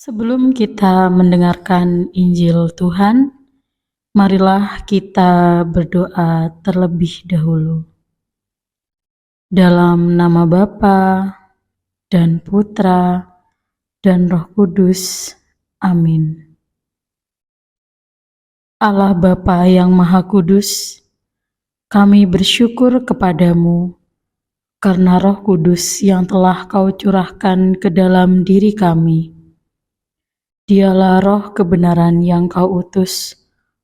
Sebelum kita mendengarkan Injil Tuhan, marilah kita berdoa terlebih dahulu. Dalam nama Bapa dan Putra dan Roh Kudus. Amin. Allah Bapa yang Maha Kudus, kami bersyukur kepadamu karena Roh Kudus yang telah Kau curahkan ke dalam diri kami. Dialah roh kebenaran yang Kau utus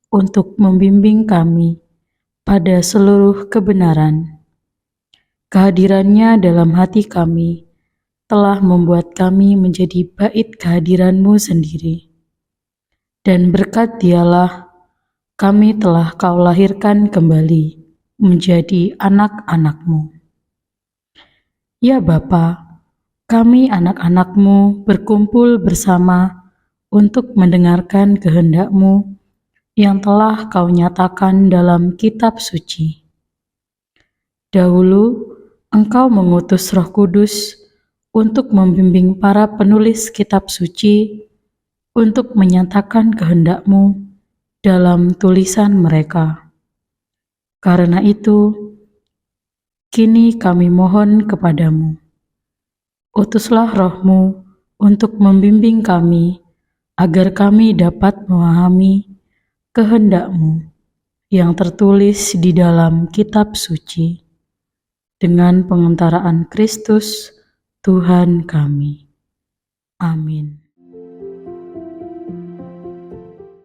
untuk membimbing kami pada seluruh kebenaran. Kehadirannya dalam hati kami telah membuat kami menjadi bait kehadiran-Mu sendiri. Dan berkat Dialah kami telah Kau lahirkan kembali menjadi anak-anak-Mu. Ya Bapa, kami anak-anak-Mu berkumpul bersama untuk mendengarkan kehendak-Mu yang telah Kau nyatakan dalam kitab suci. Dahulu, Engkau mengutus Roh Kudus untuk membimbing para penulis kitab suci untuk menyatakan kehendak-Mu dalam tulisan mereka. Karena itu, kini kami mohon kepadamu, utuslah Roh-Mu untuk membimbing kami agar kami dapat memahami kehendak-Mu yang tertulis di dalam kitab suci dengan pengentaraan Kristus Tuhan kami. Amin.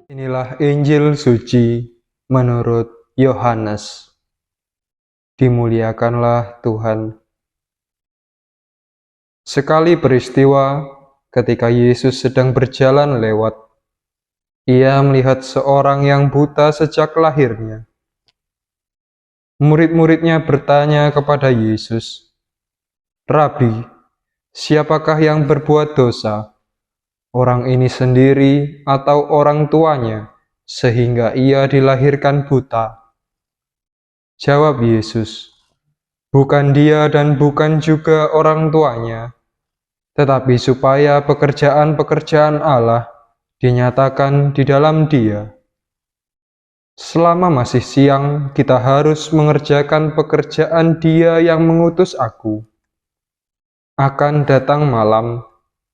Inilah Injil suci menurut Yohanes. Dimuliakanlah Tuhan. Sekali peristiwa ketika Yesus sedang berjalan lewat, Ia melihat seorang yang buta sejak lahirnya. Murid-muridnya bertanya kepada Yesus, "Rabi, siapakah yang berbuat dosa, orang ini sendiri atau orang tuanya, sehingga ia dilahirkan buta?" Jawab Yesus, "Bukan dia dan bukan juga orang tuanya, tetapi supaya pekerjaan-pekerjaan Allah dinyatakan di dalam dia. Selama masih siang, kita harus mengerjakan pekerjaan Dia yang mengutus aku. Akan datang malam,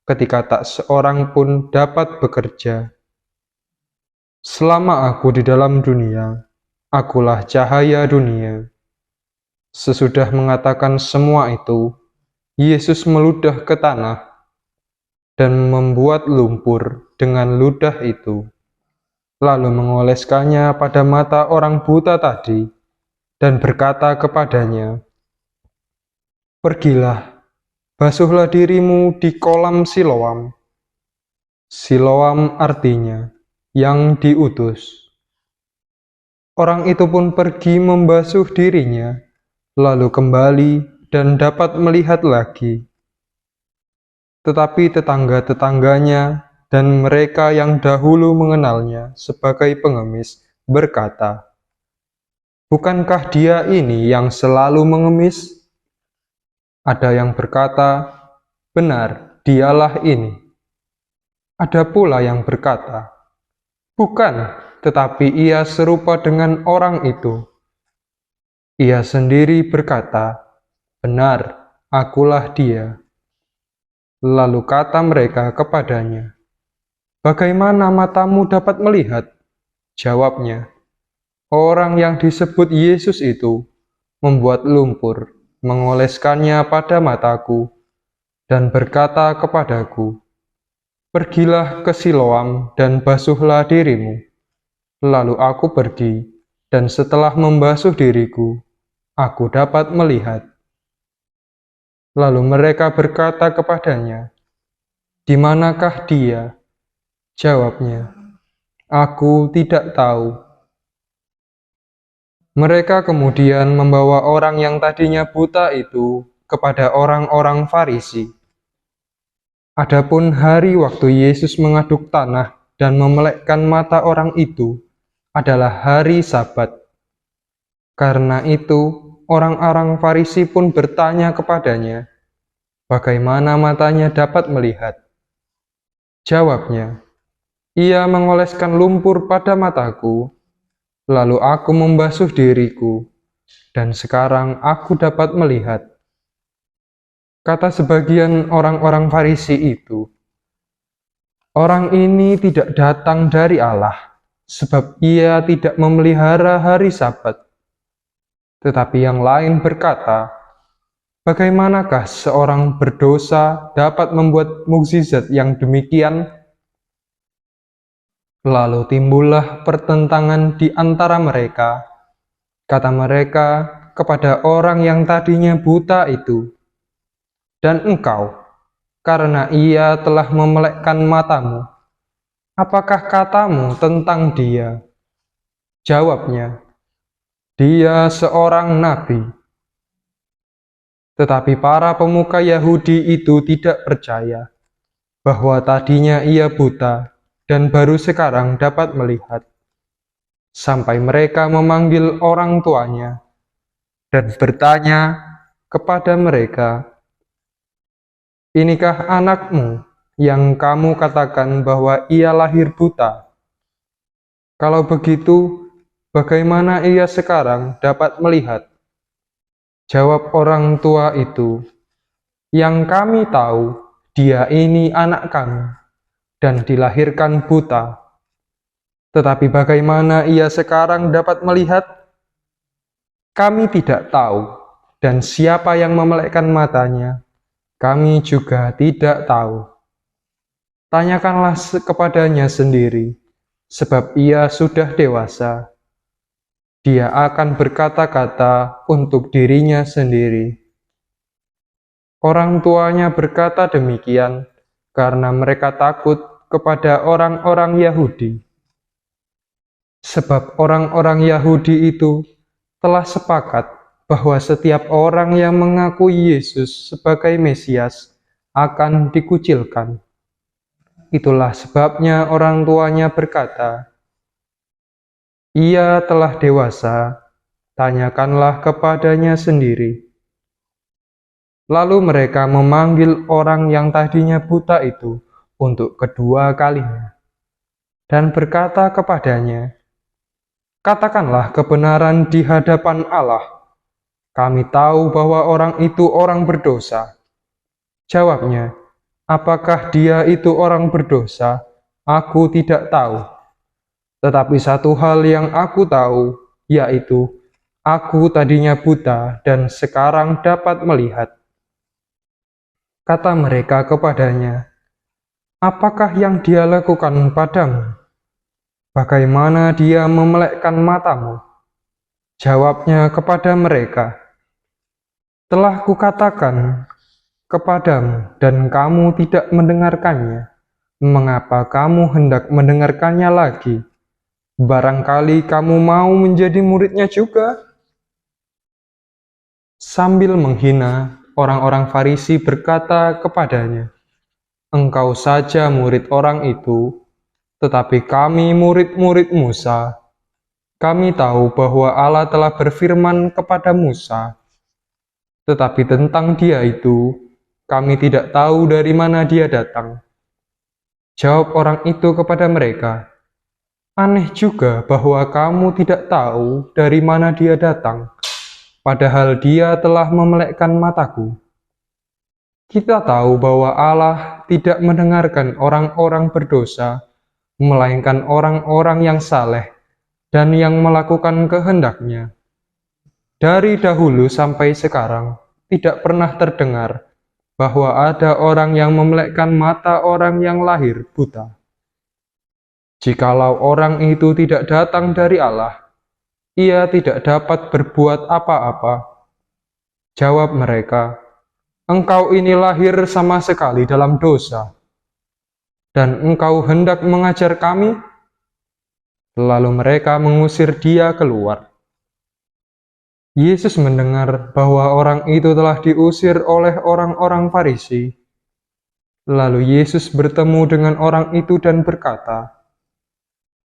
ketika tak seorang pun dapat bekerja. Selama aku di dalam dunia, akulah cahaya dunia." Sesudah mengatakan semua itu, Yesus meludah ke tanah dan membuat lumpur dengan ludah itu, lalu mengoleskannya pada mata orang buta tadi dan berkata kepadanya, "Pergilah, basuhlah dirimu di kolam Siloam." Siloam artinya yang diutus. Orang itu pun pergi membasuh dirinya, lalu kembali dan dapat melihat lagi. Tetapi tetangga-tetangganya dan mereka yang dahulu mengenalnya sebagai pengemis berkata, "Bukankah dia ini yang selalu mengemis?" Ada yang berkata, "Benar, dialah ini." Ada pula yang berkata, "Bukan, tetapi ia serupa dengan orang itu." Ia sendiri berkata, "Benar, akulah dia." Lalu kata mereka kepadanya, "Bagaimana matamu dapat melihat?" Jawabnya, "Orang yang disebut Yesus itu membuat lumpur, mengoleskannya pada mataku, dan berkata kepadaku, 'Pergilah ke Siloam dan basuhlah dirimu.' Lalu aku pergi, dan setelah membasuh diriku, aku dapat melihat." Lalu mereka berkata kepadanya, "Di manakah dia?" Jawabnya, "Aku tidak tahu." Mereka kemudian membawa orang yang tadinya buta itu kepada orang-orang Farisi. Adapun hari waktu Yesus mengaduk tanah dan memelekkan mata orang itu adalah hari Sabat. Karena itu, orang-orang Farisi pun bertanya kepadanya, bagaimana matanya dapat melihat. Jawabnya, ia mengoleskan lumpur pada mataku, lalu aku membasuh diriku, dan sekarang aku dapat melihat. Kata sebagian orang-orang Farisi itu, orang ini tidak datang dari Allah, sebab ia tidak memelihara hari Sabat. Tetapi yang lain berkata, bagaimanakah seorang berdosa dapat membuat mukjizat yang demikian? Lalu timbullah pertentangan di antara mereka. Kata mereka kepada orang yang tadinya buta itu, dan engkau, karena ia telah memelekkan matamu, apakah katamu tentang dia? Jawabnya, dia seorang nabi. Tetapi para pemuka Yahudi itu tidak percaya bahwa tadinya ia buta dan baru sekarang dapat melihat. Sampai mereka memanggil orang tuanya dan bertanya kepada mereka, inikah anakmu yang kamu katakan bahwa ia lahir buta? Kalau begitu, bagaimana ia sekarang dapat melihat? Jawab orang tua itu, yang kami tahu, dia ini anak kami, dan dilahirkan buta. Tetapi bagaimana ia sekarang dapat melihat? Kami tidak tahu, dan siapa yang memelekkan matanya, kami juga tidak tahu. Tanyakanlah kepadanya sendiri, sebab ia sudah dewasa. Dia akan berkata-kata untuk dirinya sendiri. Orang tuanya berkata demikian karena mereka takut kepada orang-orang Yahudi. Sebab orang-orang Yahudi itu telah sepakat bahwa setiap orang yang mengakui Yesus sebagai Mesias akan dikucilkan. Itulah sebabnya orang tuanya berkata, ia telah dewasa, tanyakanlah kepadanya sendiri. Lalu mereka memanggil orang yang tadinya buta itu untuk kedua kalinya, dan berkata kepadanya, katakanlah kebenaran di hadapan Allah. Kami tahu bahwa orang itu orang berdosa. Jawabnya, apakah dia itu orang berdosa? Aku tidak tahu. Tetapi satu hal yang aku tahu, yaitu aku tadinya buta dan sekarang dapat melihat. Kata mereka kepadanya, apakah yang dia lakukan padamu? Bagaimana dia memelekkan matamu? Jawabnya kepada mereka, telah kukatakan kepadamu dan kamu tidak mendengarkannya. Mengapa kamu hendak mendengarkannya lagi? Barangkali kamu mau menjadi muridnya juga? Sambil menghina, orang-orang Farisi berkata kepadanya, engkau saja murid orang itu, tetapi kami murid-murid Musa. Kami tahu bahwa Allah telah berfirman kepada Musa, tetapi tentang dia itu, kami tidak tahu dari mana dia datang. Jawab orang itu kepada mereka, aneh juga bahwa kamu tidak tahu dari mana dia datang, padahal dia telah memelekkan mataku. Kita tahu bahwa Allah tidak mendengarkan orang-orang berdosa, melainkan orang-orang yang saleh dan yang melakukan kehendak-Nya. Dari dahulu sampai sekarang, tidak pernah terdengar bahwa ada orang yang memelekkan mata orang yang lahir buta. Jikalau orang itu tidak datang dari Allah, ia tidak dapat berbuat apa-apa. Jawab mereka, engkau ini lahir sama sekali dalam dosa, dan engkau hendak mengajar kami? Lalu mereka mengusir dia keluar. Yesus mendengar bahwa orang itu telah diusir oleh orang-orang Farisi. Lalu Yesus bertemu dengan orang itu dan berkata,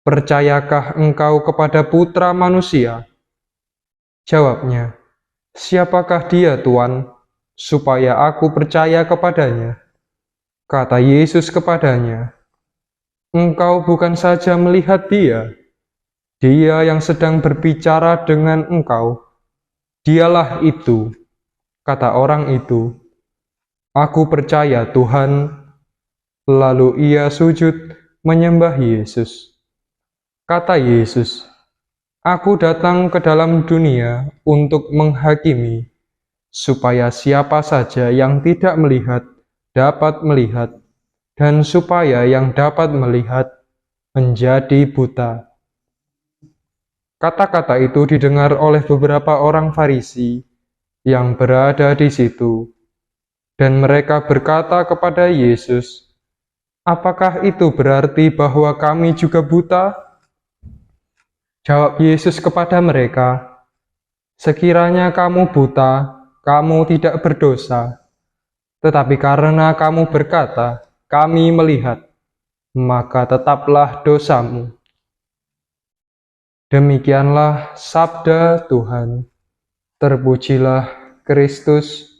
percayakah engkau kepada Putra Manusia? Jawabnya, siapakah dia, Tuan, supaya aku percaya kepadanya? Kata Yesus kepadanya, "Engkau bukan saja melihat dia, dia yang sedang berbicara dengan engkau. Dialah itu," kata orang itu. "Aku percaya Tuhan." Lalu ia sujud menyembah Yesus. Kata Yesus, "Aku datang ke dalam dunia untuk menghakimi, supaya siapa saja yang tidak melihat dapat melihat, dan supaya yang dapat melihat menjadi buta." Kata-kata itu didengar oleh beberapa orang Farisi yang berada di situ, dan mereka berkata kepada Yesus, "Apakah itu berarti bahwa kami juga buta?" Jawab Yesus kepada mereka, "Sekiranya kamu buta, kamu tidak berdosa. Tetapi karena kamu berkata, 'Kami melihat,' maka tetaplah dosamu." Demikianlah sabda Tuhan. Terpujilah Kristus.